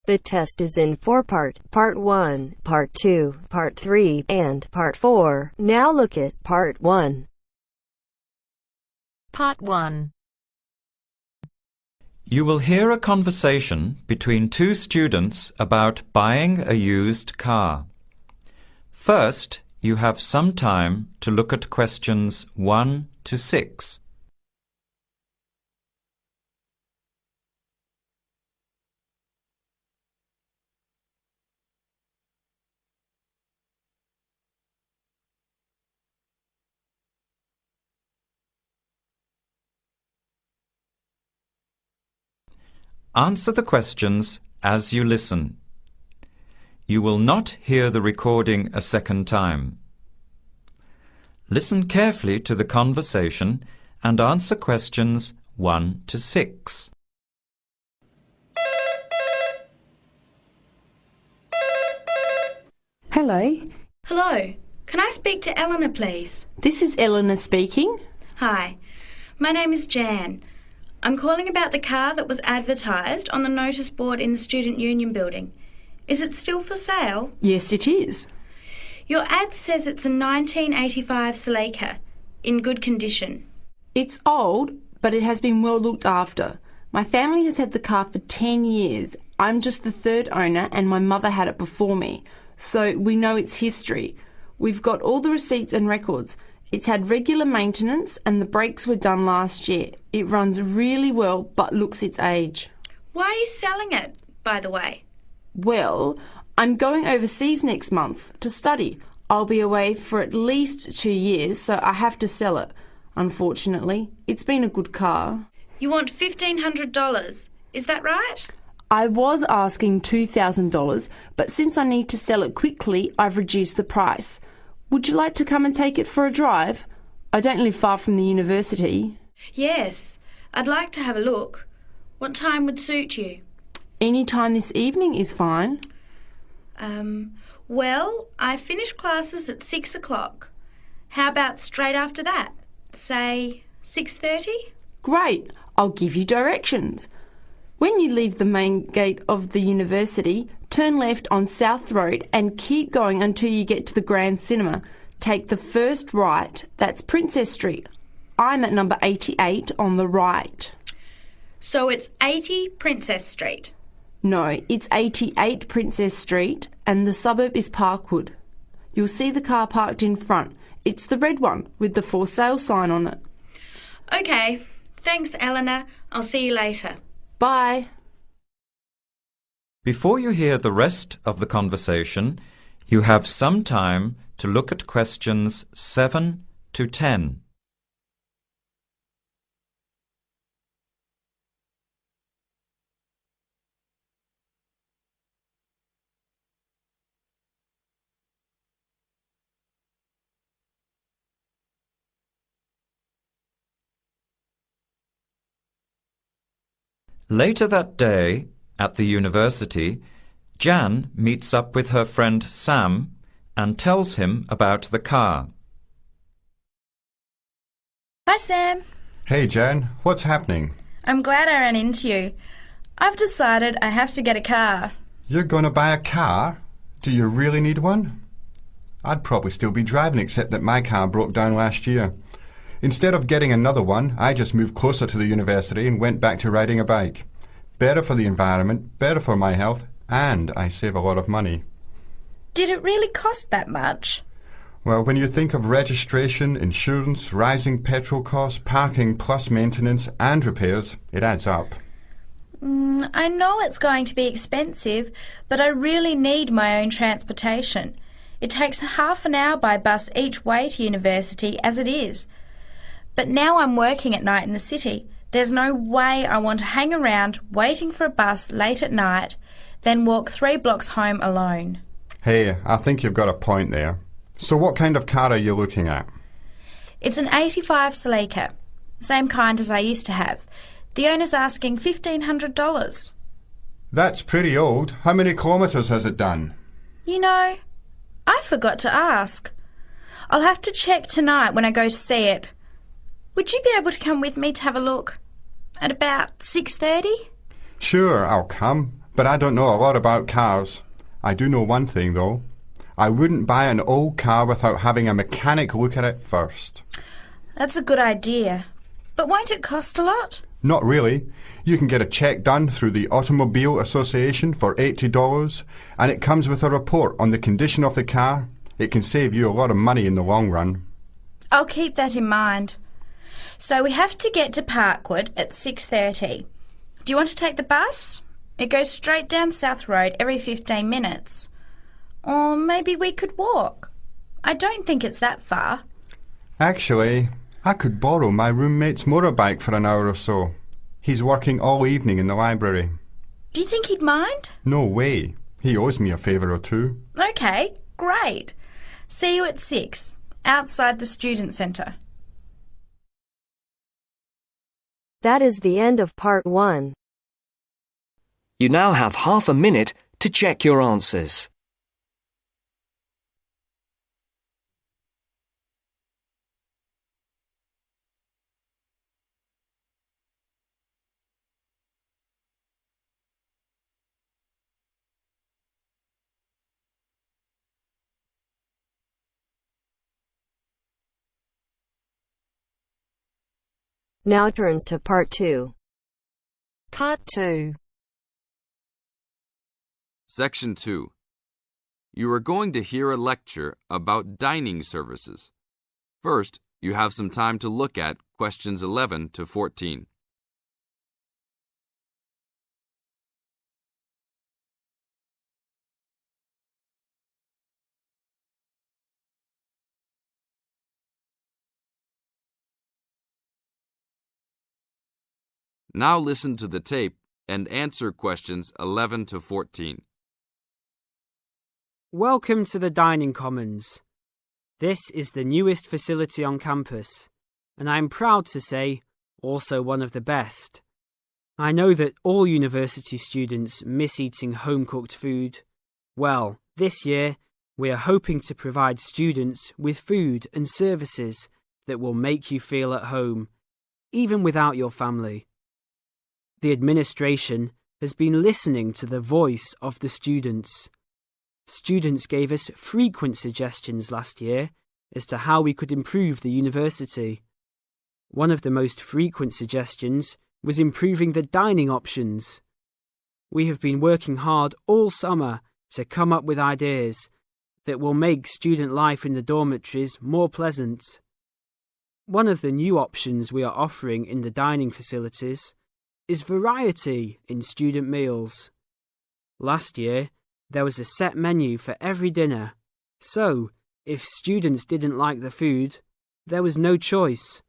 The test is in 4-part, Part 1, Part 2, Part 3, and Part 4. Now look at Part 1. Part 1. You will hear a conversation between two students about buying a used car. First, you have some time to look at questions 1 to 6. Answer the questions as you listen. You will not hear the recording a second time. Listen carefully to the conversation and answer questions 1 to 6. Hello, Hello. Can I speak to Eleanor, please? this is Eleanor speaking. Hi. My name is Jan. I'm calling about the car that was advertised on the notice board in the Student Union building. Is it still for sale? Yes, it is. Your ad says it's a 1985 Celica, in good condition. It's old, but it has been well looked after. My family has had the car for 10 years. I'm just the third owner and my mother had it before me, so we know its history. We've got all the receipts and records. It's had regular maintenance and the brakes were done last year. It runs really well but looks its age. Why are you selling it, by the way? Well, I'm going overseas next month to study. I'll be away for at least 2 years, so I have to sell it. Unfortunately, it's been a good car. You want $1,500, is that right? I was asking $2,000, but since I need to sell it quickly, I've reduced the price. Would you like to come and take it for a drive? I don't live far from the university. Yes, I'd like to have a look. What time would suit you? Any time this evening is fine. Well, I finish classes at 6 o'clock. How about straight after that? Say 6:30? Great, I'll give you directions. When you leave the main gate of the university, turn left on South Road and keep going until you get to the Grand Cinema. Take the first right, that's Princess Street. I'm at number 88 on the right. So it's 80 Princess Street. No, it's 88 Princess Street and the suburb is Parkwood. You'll see the car parked in front. It's the red one with the for sale sign on it. Okay, thanks Eleanor. I'll see you later. Bye. Before you hear the rest of the conversation, you have some time to look at questions 7 to 10. Later that day, at the university, Jan meets up with her friend Sam and tells him about the car. Hi, Sam. Hey, Jan. What's happening? I'm glad I ran into you. I've decided I have to get a car. You're going to buy a car? Do you really need one? I'd probably still be driving, except that my car broke down last year. Instead of getting another one, I just moved closer to the university and went back to riding a bike. Better for the environment, better for my health, and I save a lot of money. Did it really cost that much? Well, when you think of registration, insurance, rising petrol costs, parking plus maintenance and repairs, it adds up. I know it's going to be expensive, but I really need my own transportation. It takes half an hour by bus each way to university as it is. But now I'm working at night in the city. There's no way I want to hang around waiting for a bus late at night, then walk 3 blocks home alone. Hey, I think you've got a point there. So what kind of car are you looking at? It's an 85 Celica, same kind as I used to have. The owner's asking $1,500. That's pretty old. How many kilometres has it done? You know, I forgot to ask. I'll have to check tonight when I go to see it. Would you be able to come with me to have a look? At about 6:30? Sure, I'll come. but I don't know a lot about cars. I do know one thing, though. I wouldn't buy an old car without having a mechanic look at it first. That's a good idea. But won't it cost a lot? Not really. You can get a check done through the Automobile Association for $80, and it comes with a report on the condition of the car. It can save you a lot of money in the long run. I'll keep that in mind. So we have to get to Parkwood at 6:30. Do you want to take the bus? It goes straight down South Road every 15 minutes. Or maybe we could walk. I don't think it's that far. Actually, I could borrow my roommate's motorbike for an hour or so. He's working all evening in the library. Do you think he'd mind? No way. He owes me a favour or two. Okay, great. See you at 6, outside the student centre. That is the end of part 1. You now have half a minute to check your answers. Now turns to part 2. Part 2. Section 2. You are going to hear a lecture about dining services. First, you have some time to look at questions 11 to 14. Now listen to the tape and answer questions 11 to 14. Welcome to the Dining Commons. This is the newest facility on campus, and I'm proud to say, also one of the best. I know that all university students miss eating home-cooked food. Well, this year, we are hoping to provide students with food and services that will make you feel at home, even without your family. The administration has been listening to the voice of the students. Students gave us frequent suggestions last year as to how we could improve the university. One of the most frequent suggestions was improving the dining options. We have been working hard all summer to come up with ideas that will make student life in the dormitories more pleasant. One of the new options we are offering in the dining facilities is variety in student meals. Last year, there was a set menu for every dinner, so if students didn't like the food, there was no choice.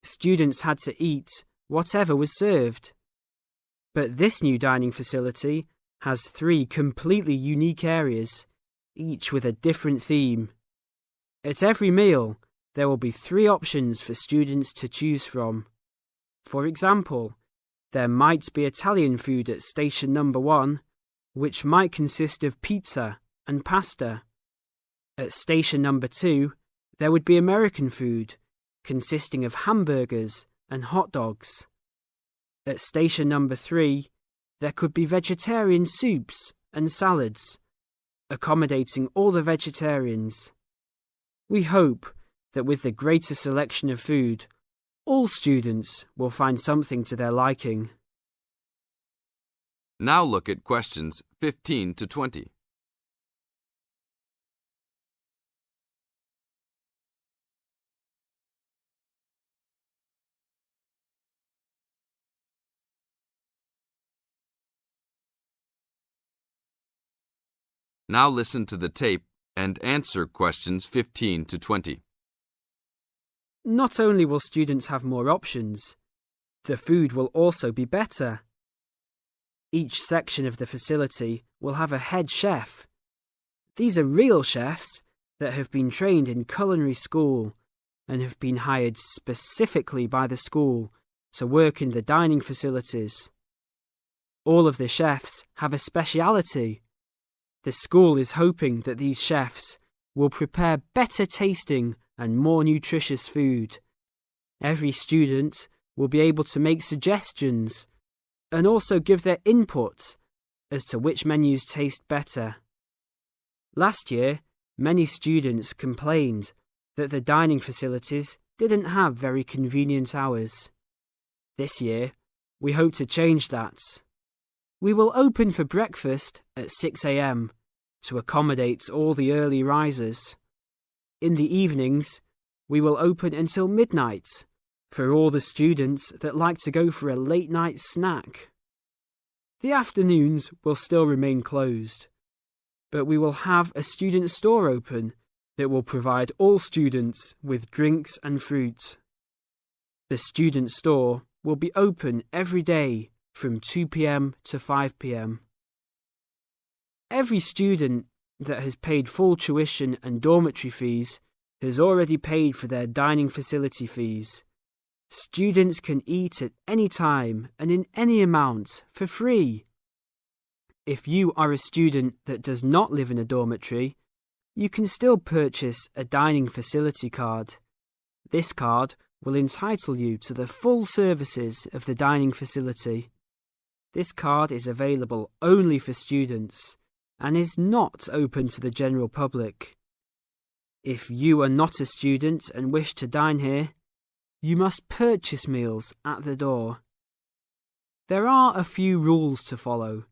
Students had to eat whatever was served. But this new dining facility has 3 completely unique areas, each with a different theme. At every meal, there will be 3 options for students to choose from. For example, there might be Italian food at station number 1, which might consist of pizza and pasta. At station number 2, there would be American food, consisting of hamburgers and hot dogs. At station number 3, there could be vegetarian soups and salads, accommodating all the vegetarians. We hope that with the greater selection of food, all students will find something to their liking. Now look at questions 15 to 20. Now listen to the tape and answer questions 15 to 20. Not only will students have more options, the food will also be better. Each section of the facility will have a head chef. These are real chefs that have been trained in culinary school and have been hired specifically by the school to work in the dining facilities. All of the chefs have a speciality. The school is hoping that these chefs will prepare better tasting and more nutritious food. Every student will be able to make suggestions and also give their input as to which menus taste better. Last year, many students complained that the dining facilities didn't have very convenient hours. This year, we hope to change that. We will open for breakfast at 6 a.m. to accommodate all the early risers. In the evenings, we will open until midnight for all the students that like to go for a late night snack. The afternoons will still remain closed, but we will have a student store open that will provide all students with drinks and fruit. The student store will be open every day from 2 p.m. to 5 p.m. Every student that has paid full tuition and dormitory fees has already paid for their dining facility fees. Students can eat at any time and in any amount for free. If you are a student that does not live in a dormitory, you can still purchase a dining facility card. This card will entitle you to the full services of the dining facility. This card is available only for students and is not open to the general public. If you are not a student and wish to dine here, you must purchase meals at the door. There are a few rules to follow.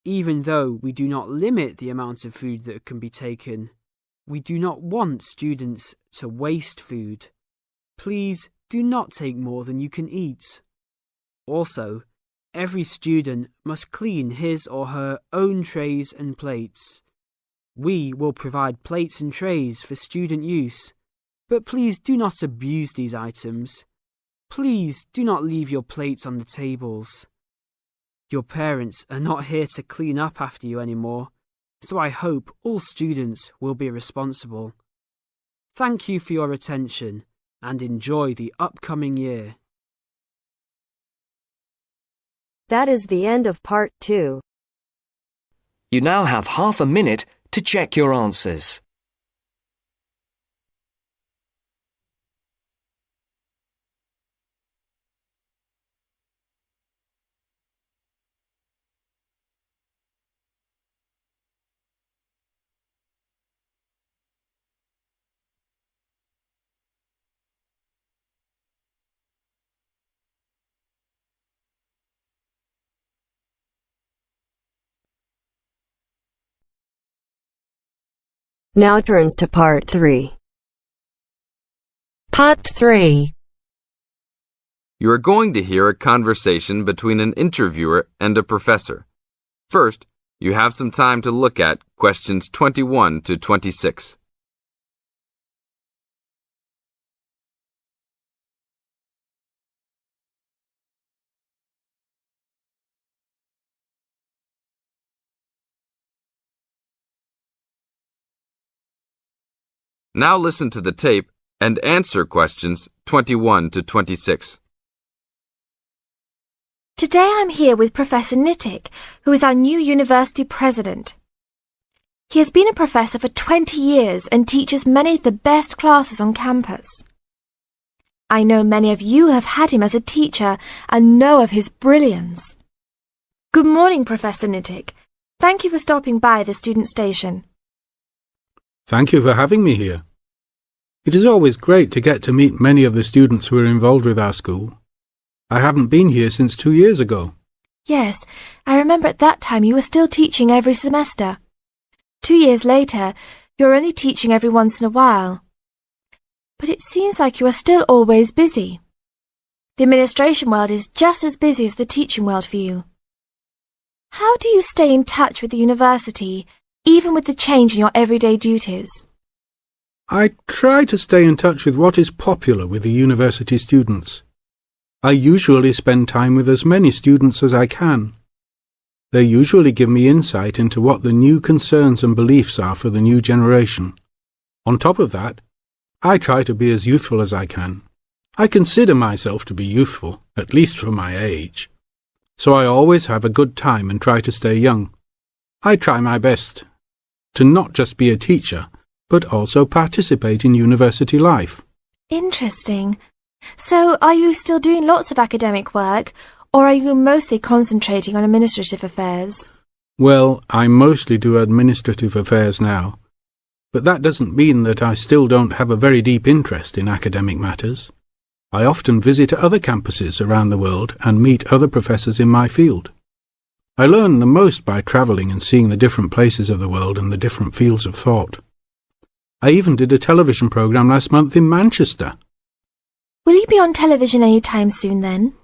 Even though we do not limit the amount of food that can be taken, we do not want students to waste food. Please do not take more than you can eat. Also, every student must clean his or her own trays and plates. We will provide plates and trays for student use, but please do not abuse these items. Please do not leave your plates on the tables. Your parents are not here to clean up after you anymore, so I hope all students will be responsible. Thank you for your attention and enjoy the upcoming year. That is the end of part 2. You now have half a minute to check your answers. Now turns to part 3. Part 3. You are going to hear a conversation between an interviewer and a professor. First, you have some time to look at questions 21 to 26. Now listen to the tape and answer questions 21 to 26. Today I'm here with Professor Nittick, who is our new university president. He has been a professor for 20 years and teaches many of the best classes on campus. I know many of you have had him as a teacher and know of his brilliance. Good morning, Professor Nittick. Thank you for stopping by the student station. Thank you for having me here. It is always great to get to meet many of the students who are involved with our school. I haven't been here since 2 years ago. Yes, I remember at that time you were still teaching every semester. 2 years later, you're only teaching every once in a while. But it seems like you are still always busy. The administration world is just as busy as the teaching world for you. How do you stay in touch with the university, even with the change in your everyday duties? I try to stay in touch with what is popular with the university students. I usually spend time with as many students as I can. They usually give me insight into what the new concerns and beliefs are for the new generation. On top of that, I try to be as youthful as I can. I consider myself to be youthful, at least for my age. So I always have a good time and try to stay young. I try my best to not just be a teacher, but also participate in university life. Interesting. So, are you still doing lots of academic work, or are you mostly concentrating on administrative affairs? Well, I mostly do administrative affairs now, but that doesn't mean that I still don't have a very deep interest in academic matters. I often visit other campuses around the world and meet other professors in my field. I learn the most by travelling and seeing the different places of the world and the different fields of thought. I even did a television programme last month in Manchester. Will you be on television any time soon then?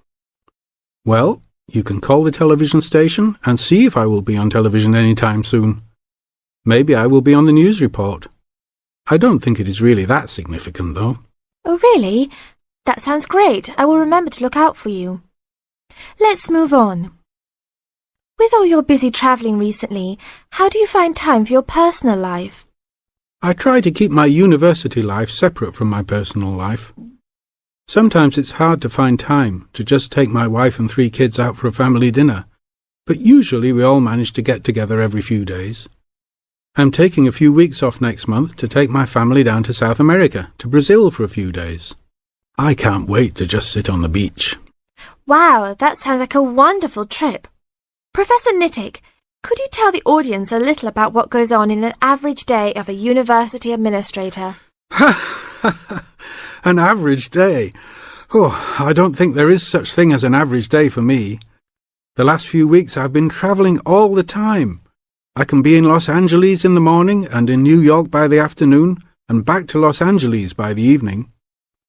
Well, you can call the television station and see if I will be on television any time soon. Maybe I will be on the news report. I don't think it is really that significant, though. Oh, really? That sounds great. I will remember to look out for you. Let's move on. With all your busy travelling recently, how do you find time for your personal life? I try to keep my university life separate from my personal life. Sometimes it's hard to find time to just take my wife and 3 kids out for a family dinner, but usually we all manage to get together every few days. I'm taking a few weeks off next month to take my family down to South America, to Brazil for a few days. I can't wait to just sit on the beach. Wow, that sounds like a wonderful trip. Professor Nittick, could you tell the audience a little about what goes on in an average day of a university administrator? An average day? Oh, I don't think there is such thing as an average day for me. The last few weeks I've been travelling all the time. I can be in Los Angeles in the morning and in New York by the afternoon and back to Los Angeles by the evening.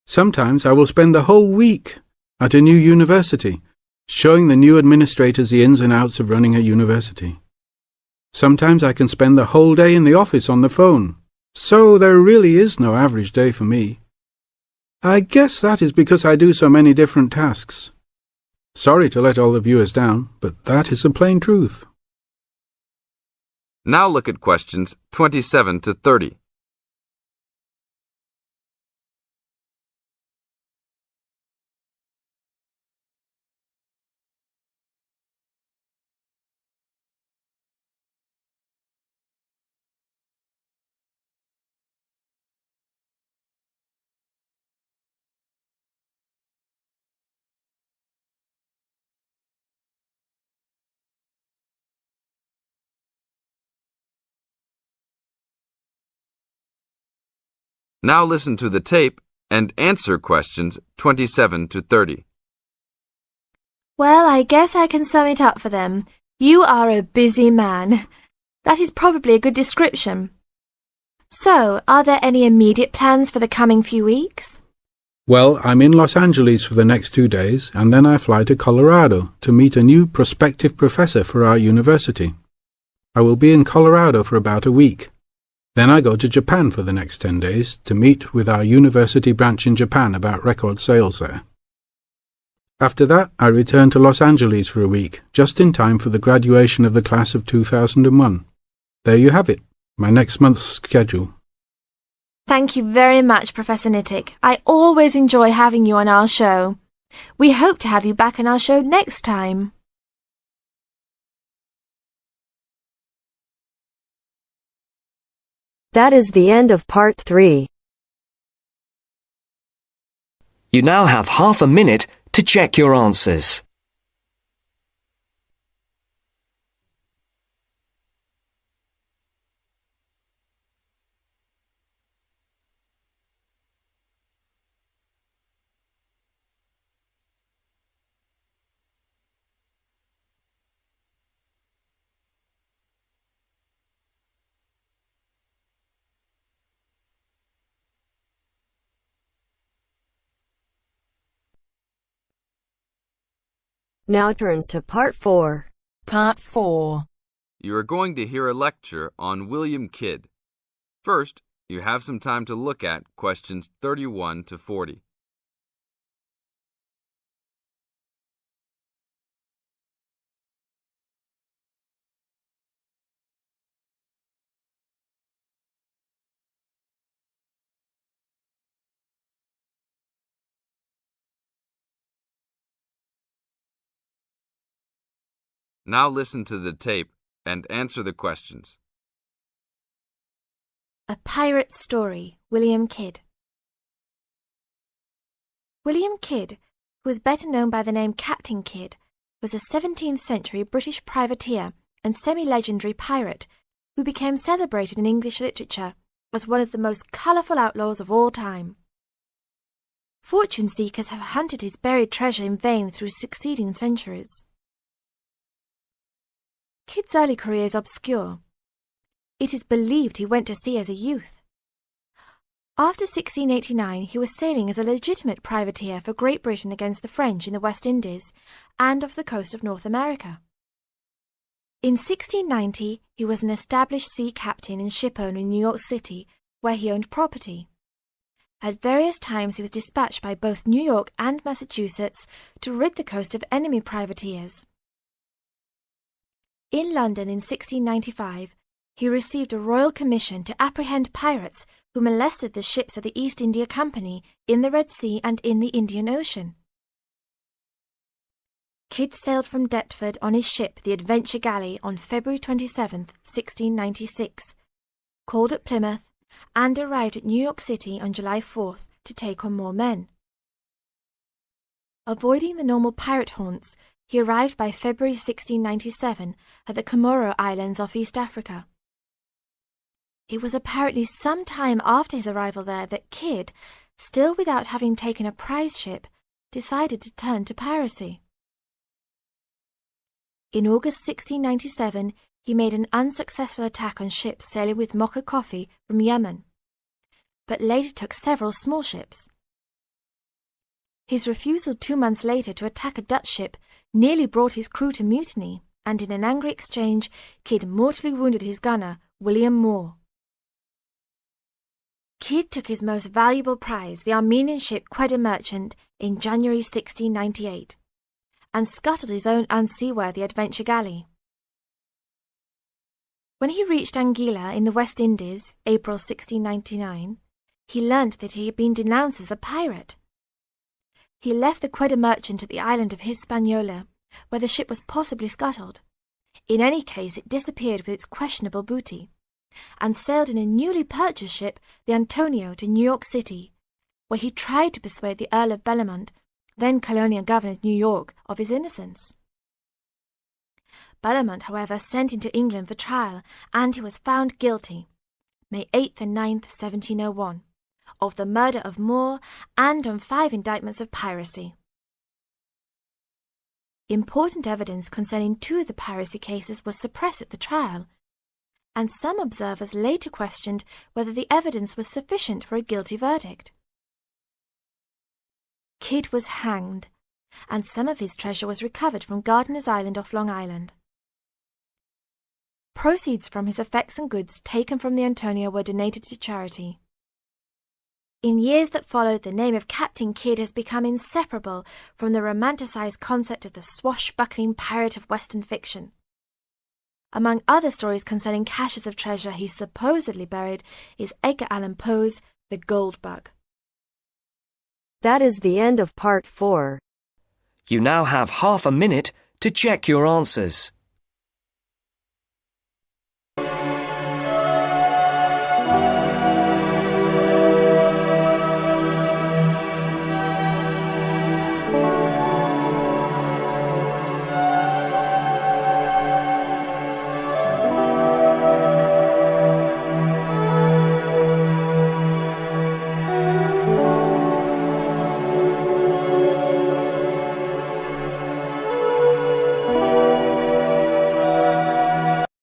Sometimes I will spend the whole week at a new university, showing the new administrators the ins and outs of running a university. Sometimes I can spend the whole day in the office on the phone, so there really is no average day for me. I guess that is because I do so many different tasks. Sorry to let all the viewers down, but that is the plain truth. Now look at questions 27 to 30. Now listen to the tape and answer questions 27 to 30. Well, I guess I can sum it up for them. You are a busy man. That is probably a good description. So, are there any immediate plans for the coming few weeks? Well, I'm in Los Angeles for the next 2 days, and then I fly to Colorado to meet a new prospective professor for our university. I will be in Colorado for about a week. Then I go to Japan for the next 10 days to meet with our university branch in Japan about record sales there. After that, I return to Los Angeles for a week, just in time for the graduation of the class of 2001. There you have it, my next month's schedule. Thank you very much, Professor Nittick. I always enjoy having you on our show. We hope to have you back on our show next time. That is the end of part 3. You now have half a minute to check your answers. Now turns to part 4. Part 4. You are going to hear a lecture on William Kidd. First, you have some time to look at questions 31 to 40. Now listen to the tape and answer the questions. A Pirate Story, William Kidd. William Kidd, who was better known by the name Captain Kidd, was a 17th century British privateer and semi-legendary pirate who became celebrated in English literature as one of the most colourful outlaws of all time. Fortune seekers have hunted his buried treasure in vain through succeeding centuries. Kidd's early career is obscure. It is believed he went to sea as a youth. After 1689, he was sailing as a legitimate privateer for Great Britain against the French in the West Indies and off the coast of North America. In 1690, he was an established sea captain and shipowner in New York City, where he owned property. At various times he was dispatched by both New York and Massachusetts to rid the coast of enemy privateers. In London in 1695, he received a royal commission to apprehend pirates who molested the ships of the East India Company in the Red Sea and in the Indian Ocean. Kidd sailed from Deptford on his ship, the Adventure Galley, on February 27, 1696, called at Plymouth, and arrived at New York City on July 4th to take on more men. Avoiding the normal pirate haunts, he arrived by February 1697 at the Comoro Islands off East Africa. It was apparently some time after his arrival there that Kidd, still without having taken a prize ship, decided to turn to piracy. In August 1697, he made an unsuccessful attack on ships sailing with Mocha coffee from Yemen, but later took several small ships. His refusal 2 months later to attack a Dutch ship nearly brought his crew to mutiny, and in an angry exchange, Kidd mortally wounded his gunner, William Moore. Kidd took his most valuable prize, the Armenian ship Quedda Merchant, in January 1698, and scuttled his own unseaworthy Adventure Galley. When he reached Anguilla in the West Indies, April 1699, he learnt that he had been denounced as a pirate. He left the Quedda Merchant at the island of Hispaniola, where the ship was possibly scuttled. In any case, it disappeared with its questionable booty, and sailed in a newly purchased ship, the Antonio, to New York City, where he tried to persuade the Earl of Bellamont, then colonial governor of New York, of his innocence. Bellamont, however, sent him to England for trial, and he was found guilty, May 8th and 9th, 1701, of the murder of Moore and on 5 indictments of piracy. Important evidence concerning 2 of the piracy cases was suppressed at the trial, and some observers later questioned whether the evidence was sufficient for a guilty verdict. Kidd was hanged, and some of his treasure was recovered from Gardiner's Island off Long Island. Proceeds from his effects and goods taken from the Antonio were donated to charity. In years that followed, the name of Captain Kidd has become inseparable from the romanticized concept of the swashbuckling pirate of Western fiction. Among other stories concerning caches of treasure he supposedly buried is Edgar Allan Poe's The Gold Bug. That is the end of part 4. You now have half a minute to check your answers.